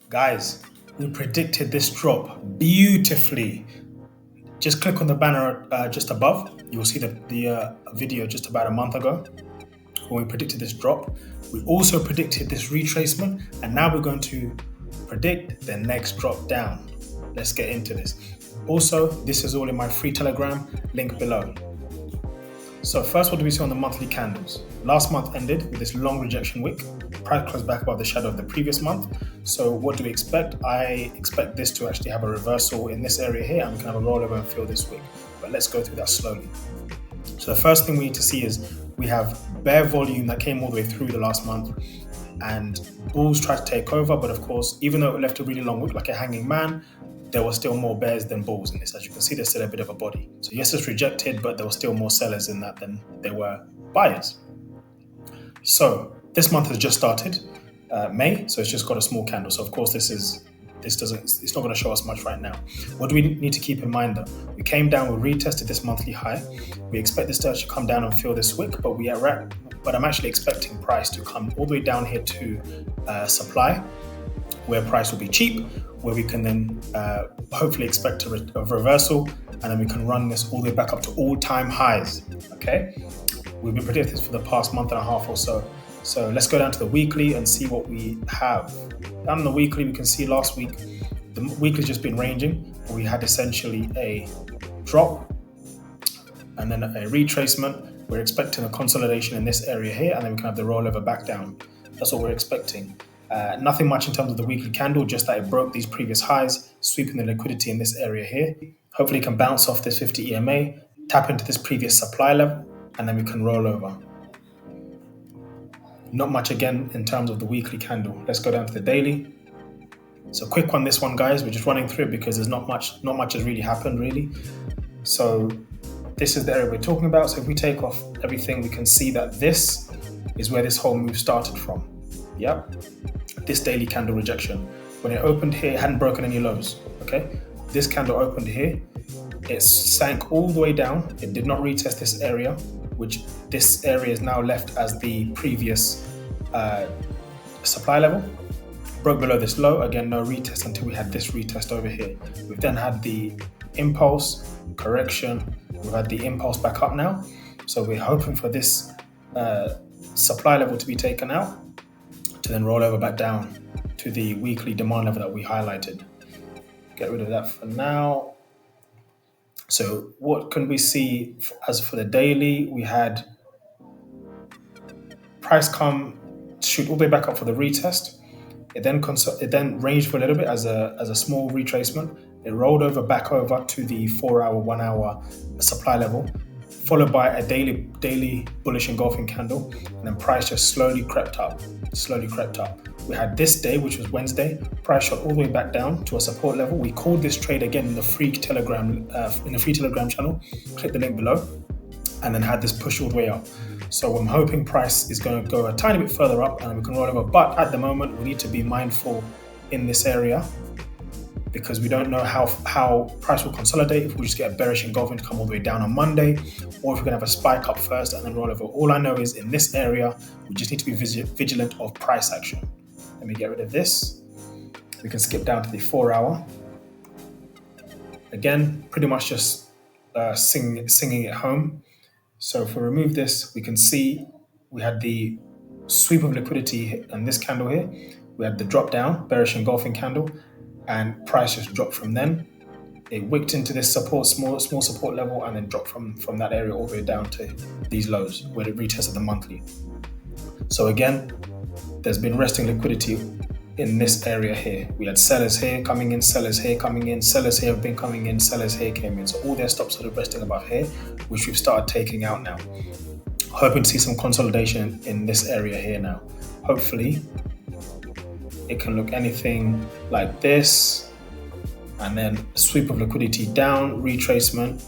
Guys, we predicted this drop beautifully. Just click on the banner just above. You will see the video just about a month ago when we predicted this drop. We also predicted this retracement, and now we're going to predict the next drop down. Let's get into this. Also, this is all in my free Telegram, link below. So first, what do we see on the monthly candles? Last month ended with this long rejection wick. Price closed back above the shadow of the previous month. So what do we expect? I expect this to actually have a reversal in this area here, and we can have a rollover and fill this wick. But let's go through that slowly. So the first thing we need to see is we have bear volume that came all the way through the last month, and bulls tried to take over. But of course, even though it left a really long wick like a hanging man, there were still more bears than bulls in this. As you can see, there's still a bit of a body. So yes, it's rejected, but there were still more sellers in that than there were buyers. So this month has just started, May, so it's just got a small candle. So of course it's not going to show us much right now. What do we need to keep in mind though? We came down, we retested this monthly high. We expect this to actually come down and fill this wick, but I'm actually expecting price to come all the way down here to supply, where price will be cheap, where we can then hopefully expect a reversal, and then we can run this all the way back up to all-time highs, okay? We've been predicting this for the past month and a half or so. So let's go down to the weekly and see what we have. Down on the weekly, we can see last week, the weekly's just been ranging. We had essentially a drop and then a retracement. We're expecting a consolidation in this area here, and then we can have the rollover back down. That's what we're expecting. Nothing much in terms of the weekly candle, just that it broke these previous highs, sweeping the liquidity in this area here. Hopefully it can bounce off this 50 EMA, tap into this previous supply level, and then we can roll over. Not much again in terms of the weekly candle. Let's go down to the daily. So quick on this one, guys. We're just running through it because there's not much has really happened really. So this is the area we're talking about. So if we take off everything, we can see that this is where this whole move started from. Yep. This daily candle rejection. When it opened here, it hadn't broken any lows. Okay. This candle opened here. It sank all the way down. It did not retest this area, which this area is now left as the previous supply level. Broke below this low, again no retest until we had this retest over here. We've then had the impulse, correction, we've had the impulse back up now. So we're hoping for this supply level to be taken out to then roll over back down to the weekly demand level that we highlighted. Get rid of that for now. So what can we see as for the daily? We had price come shoot all the way back up for the retest. It then ranged for a little bit as a small retracement. It rolled over back over to the 4-hour, 1-hour supply level, followed by a daily bullish engulfing candle, and then price just slowly crept up. We had this day, which was Wednesday, price shot all the way back down to a support level. We called this trade again in the free Telegram channel. Click the link below, and then had this push all the way up. So I'm hoping price is going to go a tiny bit further up and we can roll over. But at the moment, we need to be mindful in this area because we don't know how price will consolidate, if we just get a bearish engulfing to come all the way down on Monday, or if we're going to have a spike up first and then roll over. All I know is in this area, we just need to be vigilant of price action. Let me get rid of this. We can skip down to the 4-hour. Again, pretty much just singing it home. So if we remove this, we can see we had the sweep of liquidity and this candle here. We had the drop down, bearish engulfing candle, and price just dropped from then. It wicked into this support, small support level, and then dropped from that area all the way down to these lows where it retested the monthly. So again, there's been resting liquidity in this area here. We had sellers here coming in, sellers here coming in, sellers here have been coming in, sellers here came in. So all their stops are resting above here, which we've started taking out now. Hoping to see some consolidation in this area here now. Hopefully, it can look anything like this, and then sweep of liquidity down, retracement,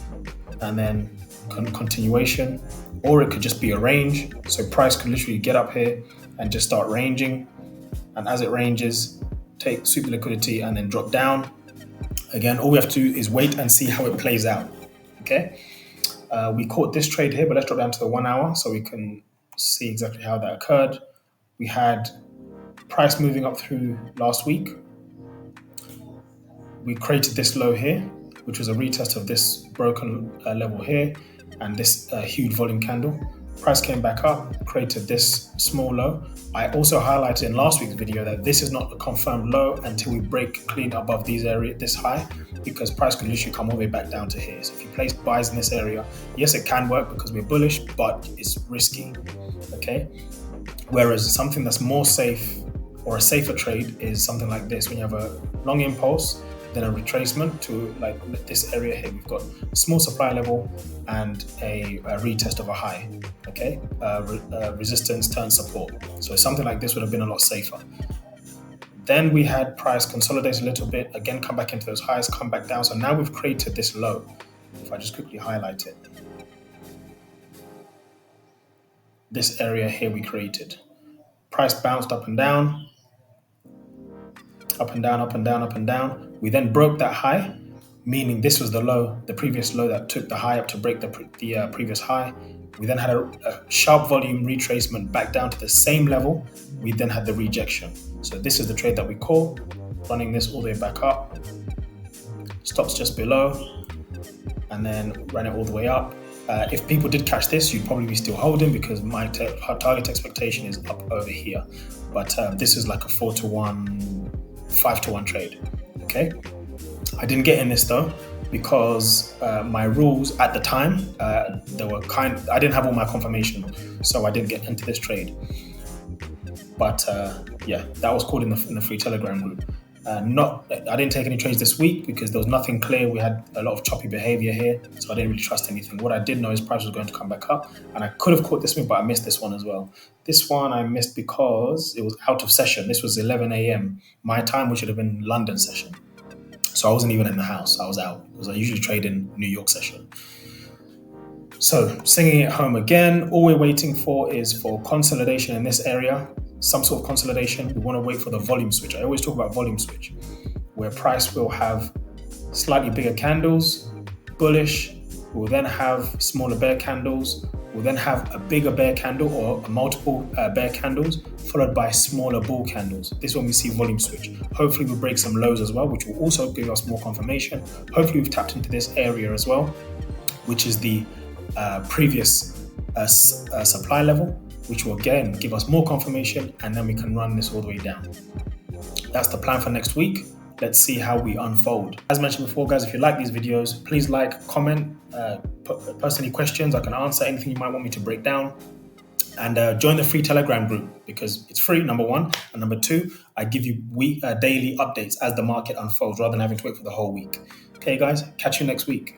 and then continuation. Or it could just be a range. So price could literally get up here and just start ranging. And as it ranges, take sweep the liquidity and then drop down. Again, all we have to do is wait and see how it plays out. Okay. We caught this trade here, but let's drop down to the 1-hour so we can see exactly how that occurred. We had price moving up through last week. we created this low here, which was a retest of this broken level here, and this huge volume candle. Price came back up, created this small low. I also highlighted in last week's video that this is not a confirmed low until we break clean above these area, this high, because price could literally come all the way back down to here. So if you place buys in this area, yes, it can work because we're bullish, but it's risky, okay? Whereas something that's more safe or a safer trade is something like this. When you have a long impulse, then a retracement to like this area here, we've got a small supply level and a retest of a high, okay? Resistance turns support. So something like this would have been a lot safer. Then we had price consolidate a little bit, again, come back into those highs, come back down. So now we've created this low. If I just quickly highlight it, this area here we created. Price bounced up and down, up and down, up and down, up and down. We then broke that high, meaning this was the low, the previous low that took the high up to break the previous high. We then had a sharp volume retracement back down to the same level. We then had the rejection. So this is the trade that we call, running this all the way back up. Stops just below, and then ran it all the way up. If people did catch this, you'd probably be still holding because my target expectation is up over here. But this is like a 4-to-1, 5-to-1 trade, okay? I didn't get in this though because my rules at the time, I didn't have all my confirmation, so I didn't get into this trade. But yeah, that was called in the free Telegram group. I didn't take any trades this week because there was nothing clear. We had a lot of choppy behavior here, so I didn't really trust anything. What I did know is price was going to come back up, and I could have caught this one, but I missed this one as well. This one I missed because it was out of session. This was 11 a.m. my time, which should have been London session. So I wasn't even in the house. I was out because I usually trade in New York session. So singing it home again, all we're waiting for is for consolidation in this area. Some sort of consolidation. We want to wait for the volume switch. I always talk about volume switch, where price will have slightly bigger candles, bullish. We'll then have smaller bear candles. We'll then have a bigger bear candle or multiple bear candles, followed by smaller bull candles. This is when we see volume switch. Hopefully we'll break some lows as well, which will also give us more confirmation. Hopefully we've tapped into this area as well, which is the previous supply level, which will again give us more confirmation, and then we can run this all the way down. That's the plan for next week. Let's see how we unfold. As mentioned before, guys, if you like these videos, please like, comment, post any questions. I can answer anything you might want me to break down. And join the free Telegram group because it's free, number one. And number two, I give you daily updates as the market unfolds rather than having to wait for the whole week. Okay, guys, catch you next week.